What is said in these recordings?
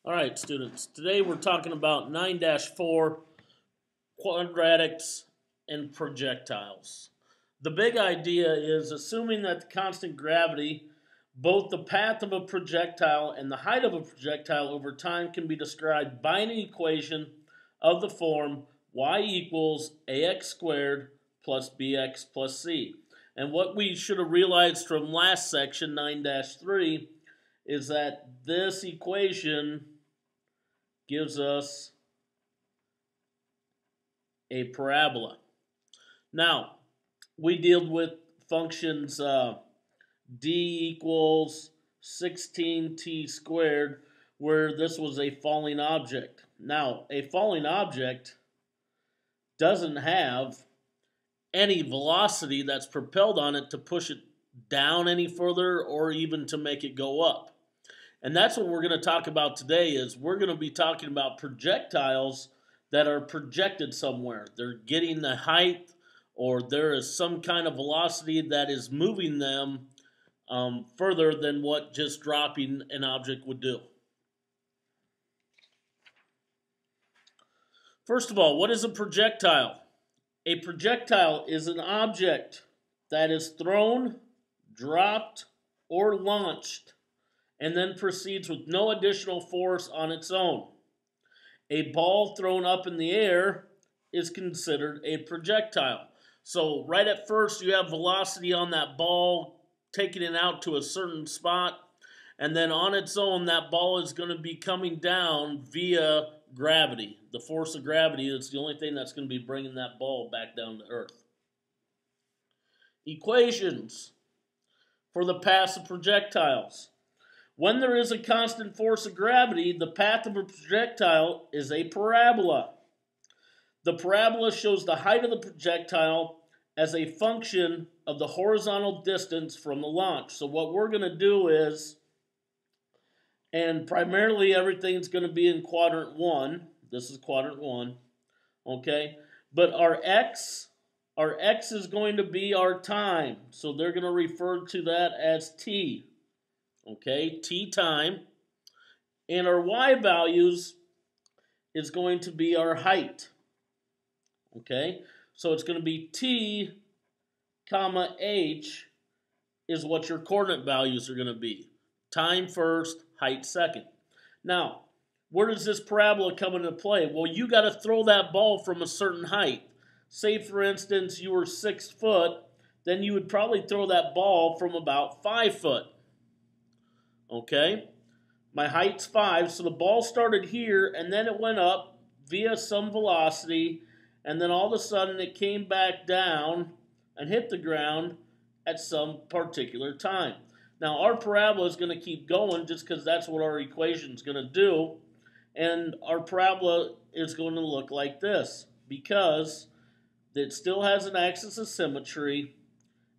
All right, students. Today we're talking about 9-4 quadratics and projectiles. The big idea is assuming that the constant gravity, both the path of a projectile and the height of a projectile over time can be described by an equation of the form y equals ax squared plus bx plus c. And what we should have realized from last section, 9-3, is that this equation gives us a parabola. Now, we deal with functions d equals 16t squared, where this was a falling object. Now, a falling object doesn't have any velocity that's propelled on it to push it down any further or even to make it go up. And that's what we're going to talk about today. Is we're going to be talking about projectiles that are projected somewhere. They're getting the height, or there is some kind of velocity that is moving them further than what just dropping an object would do. First of all, what is a projectile? A projectile is an object that is thrown, dropped, or launched, and then proceeds with no additional force on its own. A ball thrown up in the air is considered a projectile. So right at first you have velocity on that ball, taking it out to a certain spot, and then on its own that ball is going to be coming down via gravity. The force of gravity is the only thing that's going to be bringing that ball back down to earth. Equations for the paths of projectiles. When there is a constant force of gravity, the path of a projectile is a parabola. The parabola shows the height of the projectile as a function of the horizontal distance from the launch. So what we're going to do is, and primarily everything's going to be in quadrant 1. This is quadrant 1, okay? But our x is going to be our time. So they're going to refer to that as t. Okay, t time. And our y values is going to be our height. Okay, so it's going to be t comma h is what your coordinate values are going to be. Time first, height second. Now, where does this parabola come into play? Well, you got to throw that ball from a certain height. Say, for instance, you were 6 foot, then you would probably throw that ball from about 5 foot. Okay, my height's 5, so the ball started here, and then it went up via some velocity, and then all of a sudden it came back down and hit the ground at some particular time. Now, our parabola is going to keep going just because that's what our equation is going to do, and our parabola is going to look like this because it still has an axis of symmetry,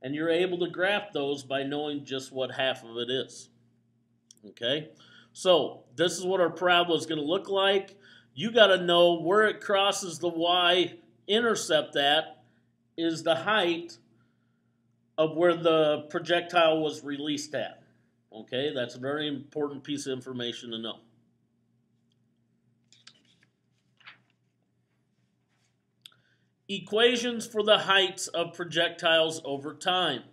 and you're able to graph those by knowing just what half of it is. Okay, so this is what our parabola is going to look like. You got to know where it crosses the y-intercept at is the height of where the projectile was released at. Okay, that's a very important piece of information to know. Equations for the heights of projectiles over time.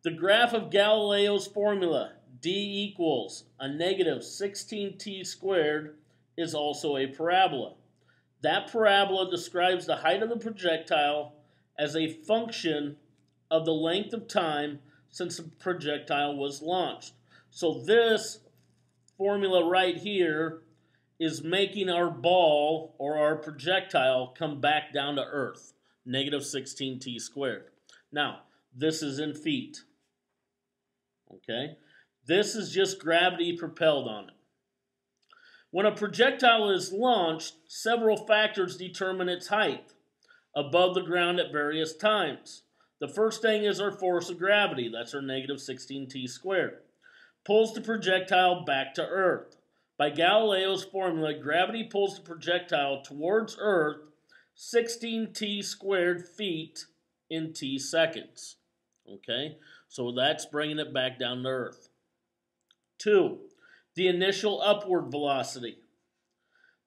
The graph of Galileo's formula, d equals a negative 16t squared, is also a parabola. That parabola describes the height of the projectile as a function of the length of time since the projectile was launched. So this formula right here is making our ball or our projectile come back down to earth, negative 16t squared. Now, this is in feet. Okay? This is just gravity propelled on it. When a projectile is launched, several factors determine its height above the ground at various times. The first thing is our force of gravity. That's our negative 16t squared. Pulls the projectile back to Earth. By Galileo's formula, gravity pulls the projectile towards Earth 16t squared feet in t seconds. Okay, so that's bringing it back down to Earth. 2, the initial upward velocity.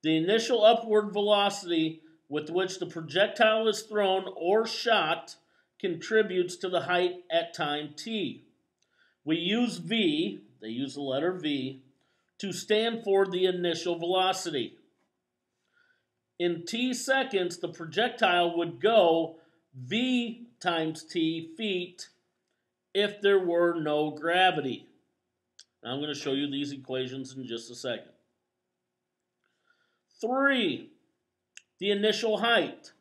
The initial upward velocity with which the projectile is thrown or shot contributes to the height at time t. We use v, they use the letter v, to stand for the initial velocity. In t seconds, the projectile would go v times t feet if there were no gravity. Now I'm going to show you these equations in just a second. 3. The initial height.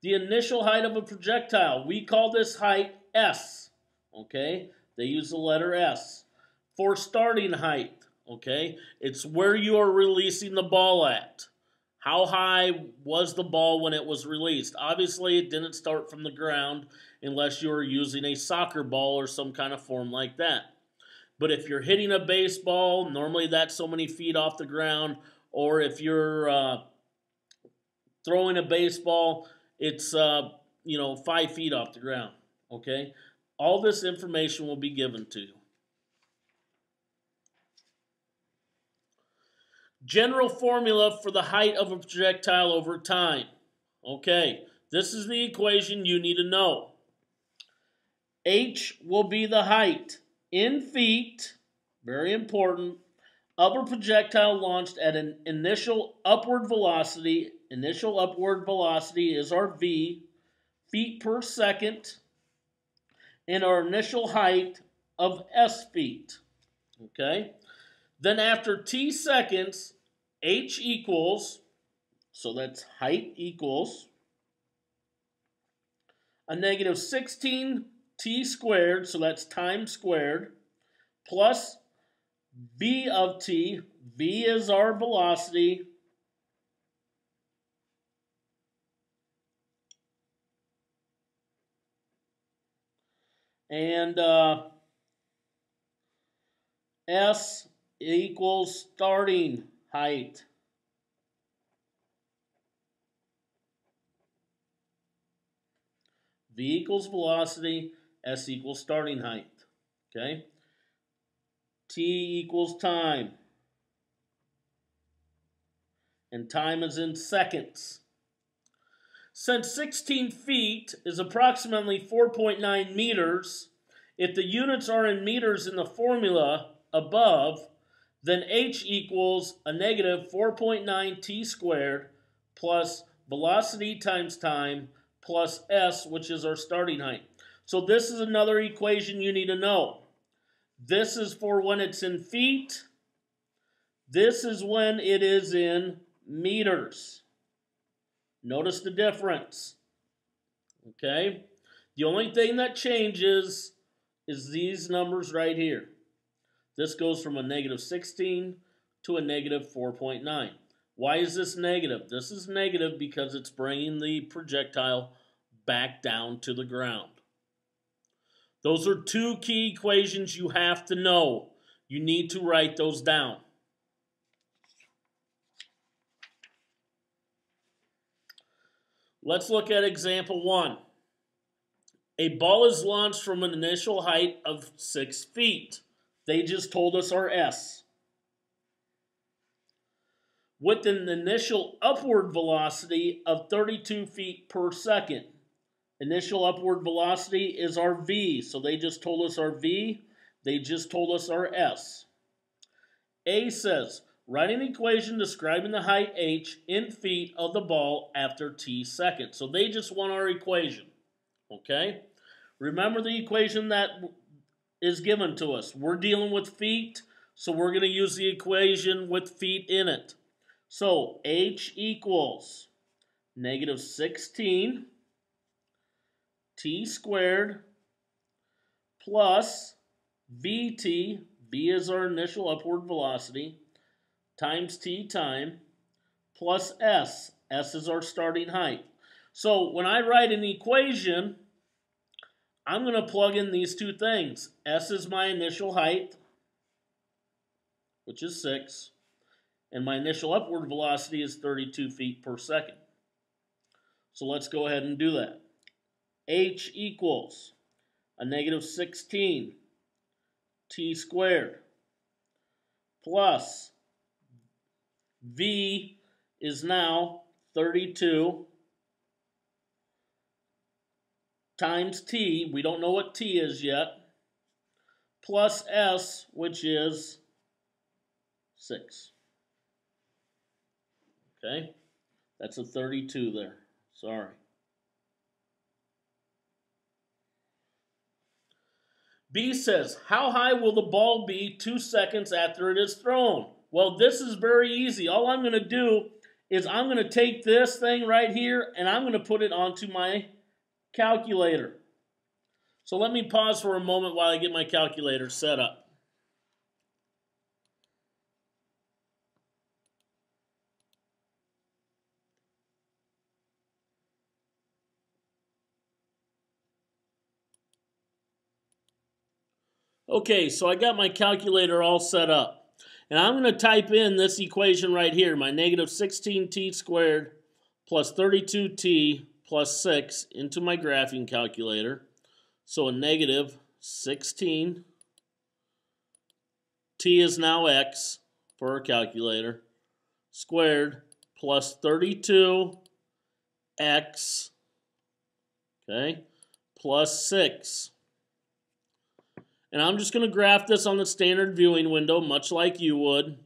The initial height of a projectile. We call this height S. Okay? They use the letter S. For starting height. Okay? It's where you are releasing the ball at. How high was the ball when it was released? Obviously, it didn't start from the ground unless you were using a soccer ball or some kind of form like that. But if you're hitting a baseball, normally that's so many feet off the ground. Or if you're throwing a baseball, it's 5 feet off the ground. Okay? All this information will be given to you. General formula for the height of a projectile over time. Okay, this is the equation you need to know. H will be the height in feet, very important, of a projectile launched at an initial upward velocity. Initial upward velocity is our v, feet per second, and our initial height of s feet. Okay? Then after t seconds, h equals, so that's height equals, a negative 16 t squared, so that's time squared, plus v of t. V is our velocity, and s equals starting height. V equals velocity, S equals starting height. Okay? T equals time. And time is in seconds. Since 16 feet is approximately 4.9 meters, if the units are in meters in the formula above, then h equals a negative 4.9 t squared plus velocity times time plus s, which is our starting height. So this is another equation you need to know. This is for when it's in feet. This is when it is in meters. Notice the difference. Okay? The only thing that changes is these numbers right here. This goes from a negative 16 to a negative 4.9. Why is this negative? This is negative because it's bringing the projectile back down to the ground. Those are two key equations you have to know. You need to write those down. Let's look at example 1. A ball is launched from an initial height of 6 feet. They just told us our S. With an initial upward velocity of 32 feet per second. Initial upward velocity is our V. So they just told us our V. They just told us our S. A says, write an equation describing the height h in feet of the ball after t seconds. So they just want our equation. Okay? Remember the equation that is given to us. We're dealing with feet, so we're going to use the equation with feet in it. So h equals negative 16 t squared plus vt, v is our initial upward velocity, times t time, plus s. S is our starting height. So when I write an equation, I'm going to plug in these two things. S is my initial height, which is 6, and my initial upward velocity is 32 feet per second. So let's go ahead and do that. H equals a negative 16 t squared plus V is now 32 times T. We don't know what T is yet. Plus S, which is 6. Okay? That's a 32 there. Sorry. B says, how high will the ball be 2 seconds after it is thrown? Well, this is very easy. All I'm going to do is I'm going to take this thing right here and I'm going to put it onto my calculator. So let me pause for a moment while I get my calculator set up. Okay, so I got my calculator all set up. And I'm going to type in this equation right here, my negative 16t squared plus 32t plus 6 into my graphing calculator. So a negative 16, t is now x for our calculator, squared plus 32x, okay, plus 6. And I'm just going to graph this on the standard viewing window, much like you would.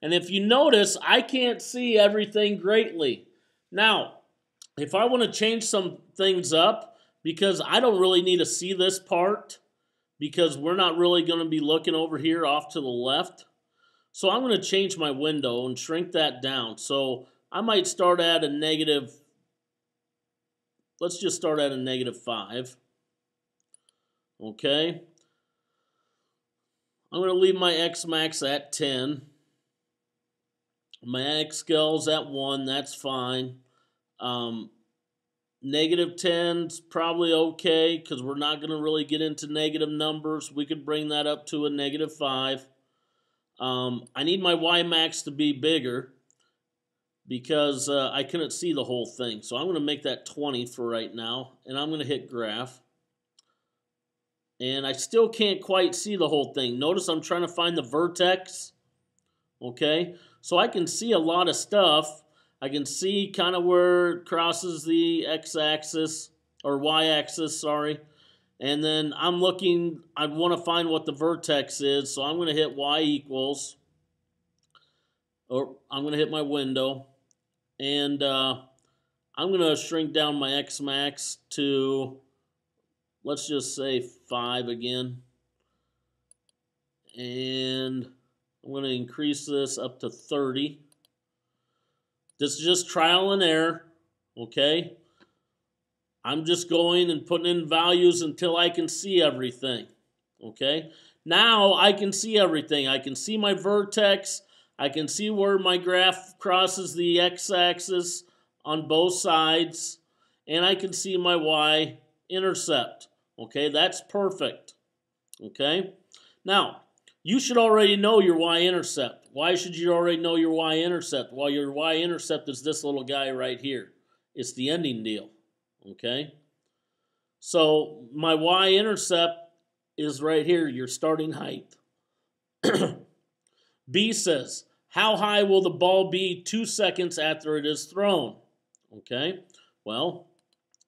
And if you notice, I can't see everything greatly. Now, if I want to change some things up, because I don't really need to see this part, because we're not really going to be looking over here off to the left. So I'm going to change my window and shrink that down. So I might start at a negative, let's just start at a negative 5. Okay. I'm going to leave my X max at 10. My X scale's at 1. That's fine. Negative 10's probably okay because we're not going to really get into negative numbers. We could bring that up to a negative 5. I need my Y max to be bigger because I couldn't see the whole thing. So I'm going to make that 20 for right now. And I'm going to hit graph. And I still can't quite see the whole thing. Notice I'm trying to find the vertex. Okay, so I can see a lot of stuff. I can see kind of where it crosses the x-axis, or y-axis, sorry. And then I'm looking, I want to find what the vertex is, so I'm going to hit y equals, or I'm going to hit my window. And I'm going to shrink down my x max to, let's just say 5 again. And I'm going to increase this up to 30. This is just trial and error, okay? I'm just going and putting in values until I can see everything, okay? Now I can see everything. I can see my vertex. I can see where my graph crosses the x-axis on both sides. And I can see my y-intercept. Okay, that's perfect. Okay, now you should already know your y-intercept. Why should you already know your y-intercept? Well, your y-intercept is this little guy right here. It's the ending deal. Okay, so my y-intercept is right here, your starting height. B says, how high will the ball be 2 seconds after it is thrown? Okay, well,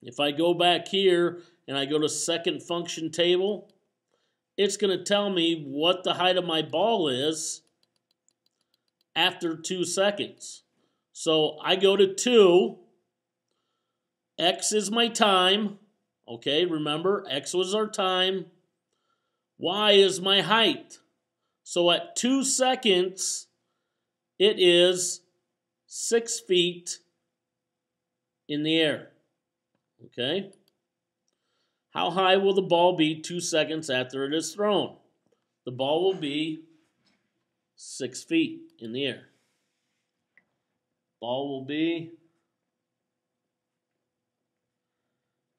if I go back here and I go to second function table, it's going to tell me what the height of my ball is after 2 seconds. So I go to 2. X is my time. Okay, remember, X was our time. Y is my height. So at 2 seconds, it is 6 feet in the air. Okay? How high will the ball be 2 seconds after it is thrown? The ball will be 6 feet in the air. Ball will be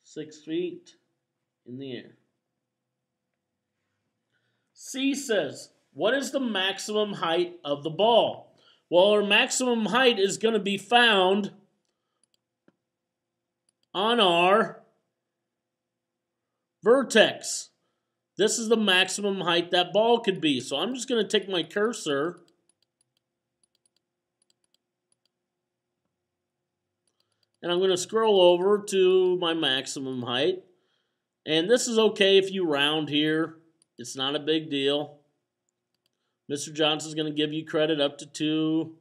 6 feet in the air. C says, what is the maximum height of the ball? Well, our maximum height is going to be found on our vertex. This is the maximum height that ball could be. So I'm just going to take my cursor And I'm going to scroll over to my maximum height. And this is okay if you round here. It's not a big deal. Mr. Johnson's going to give you credit up to 2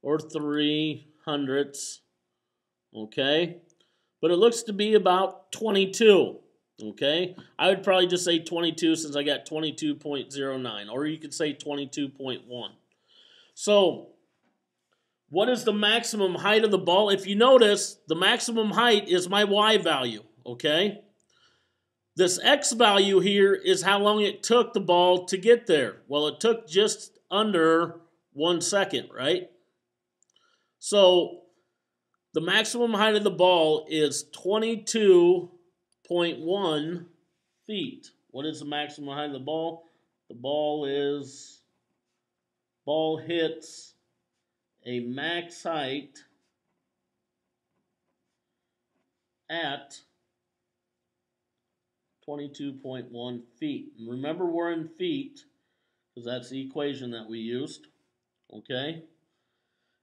or 3 hundredths. Okay? But it looks to be about 22. Okay? I would probably just say 22 since I got 22.09. Or you could say 22.1. So, what is the maximum height of the ball? If you notice, the maximum height is my Y value. Okay? This X value here is how long it took the ball to get there. Well, it took just under 1 second, right? So, the maximum height of the ball is 22.1 feet. What is the maximum height of the ball? The ball hits a max height at 22.1 feet. And remember, we're in feet because that's the equation that we used. Okay?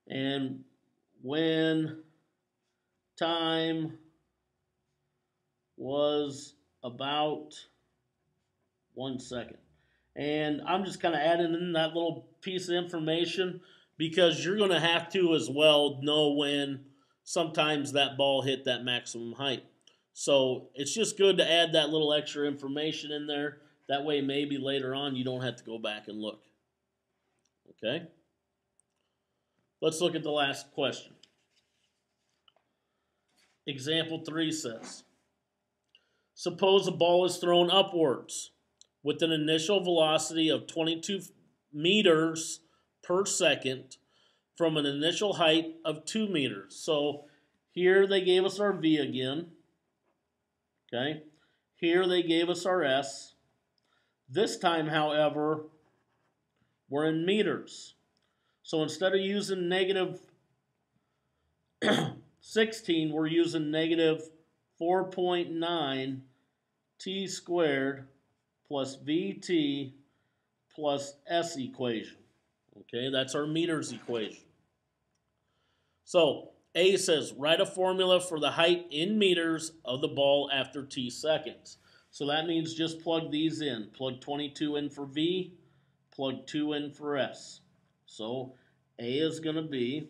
And when time was about 1 second. And I'm just kind of adding in that little piece of information because you're going to have to as well know when sometimes that ball hit that maximum height. So it's just good to add that little extra information in there. That way maybe later on you don't have to go back and look. Okay? Let's look at the last question. Example 3 says, suppose a ball is thrown upwards with an initial velocity of 22 meters per second from an initial height of 2 meters. So here they gave us our V again. Okay. Here they gave us our S. This time, however, we're in meters. So instead of using negative 16, we're using negative 4.9 t squared plus VT plus S equation. Okay, that's our meters equation. So A says, write a formula for the height in meters of the ball after t seconds. So that means just plug these in. Plug 22 in for V, plug 2 in for S. So A is going to be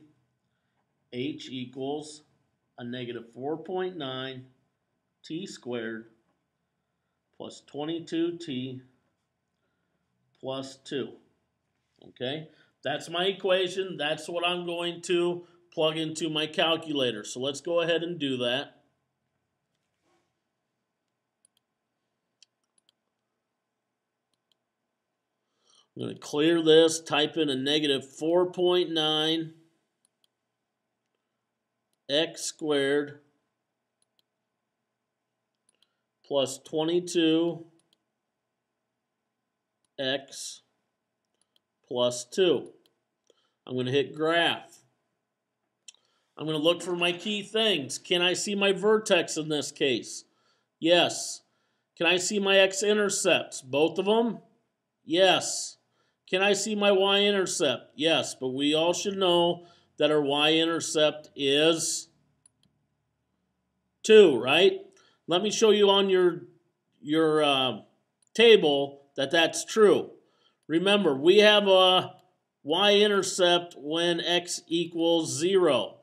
H equals a negative 4.9 t squared plus 22t plus 2. Okay, that's my equation. That's what I'm going to plug into my calculator. So let's go ahead and do that. I'm going to clear this, type in a negative 4.9 x squared plus 22 x plus 2. I'm going to hit graph. I'm going to look for my key things. Can I see my vertex in this case? Yes. Can I see my x-intercepts? Both of them? Yes. Can I see my y-intercept? Yes, but we all should know that our y-intercept is 2, right? Let me show you on your table that that's true. Remember, we have a y-intercept when x equals 0.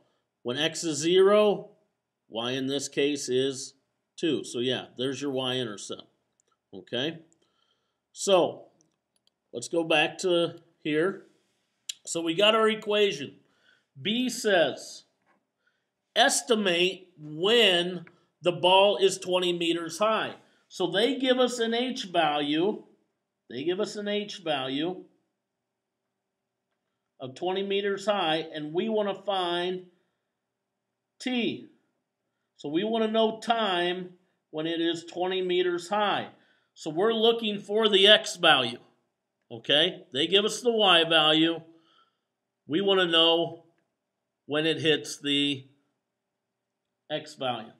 When x is 0, y in this case is 2. So yeah, there's your y-intercept. Okay? So, let's go back to here. So we got our equation. B says, estimate when the ball is 20 meters high. So they give us an H value. They give us an H value of 20 meters high, and we want to find T. So we want to know time when it is 20 meters high. So we're looking for the X value. Okay? They give us the Y value. We want to know when it hits the X value.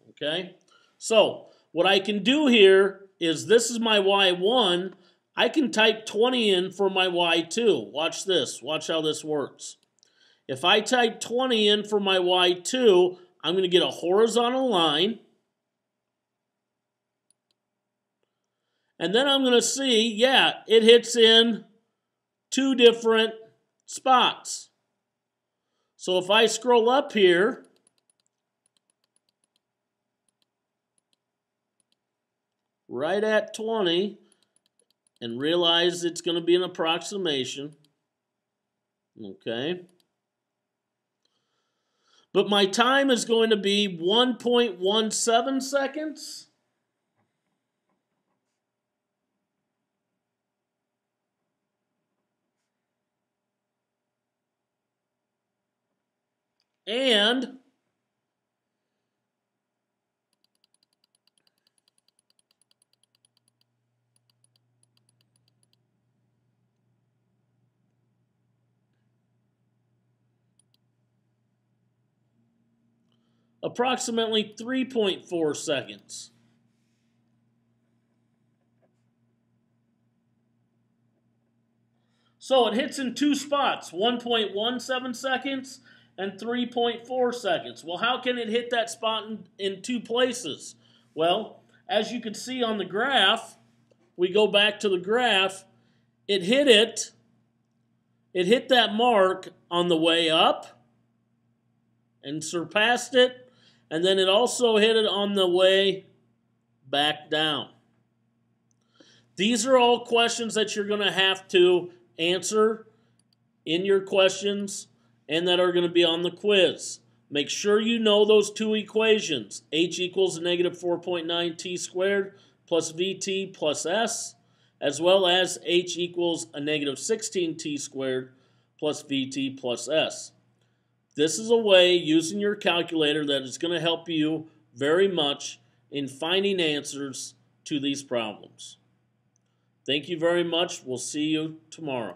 Okay? So what I can do here is this is my Y1. I can type 20 in for my Y2. Watch this. Watch how this works. If I type 20 in for my y2, I'm going to get a horizontal line. And then I'm going to see, yeah, it hits in 2 different spots. So if I scroll up here, right at 20, and realize it's going to be an approximation, okay? But my time is going to be 1.17 seconds. And approximately 3.4 seconds. So it hits in 2 spots, 1.17 seconds and 3.4 seconds. Well, how can it hit that spot in 2 places? Well, as you can see on the graph, we go back to the graph, it hit that mark on the way up and surpassed it, and then it also hit it on the way back down. These are all questions that you're going to have to answer in your questions and that are going to be on the quiz. Make sure you know those 2 equations. H equals negative 4.9 t squared plus vt plus s, as well as h equals a negative 16 t squared plus vt plus s. This is a way, using your calculator, that is going to help you very much in finding answers to these problems. Thank you very much. We'll see you tomorrow.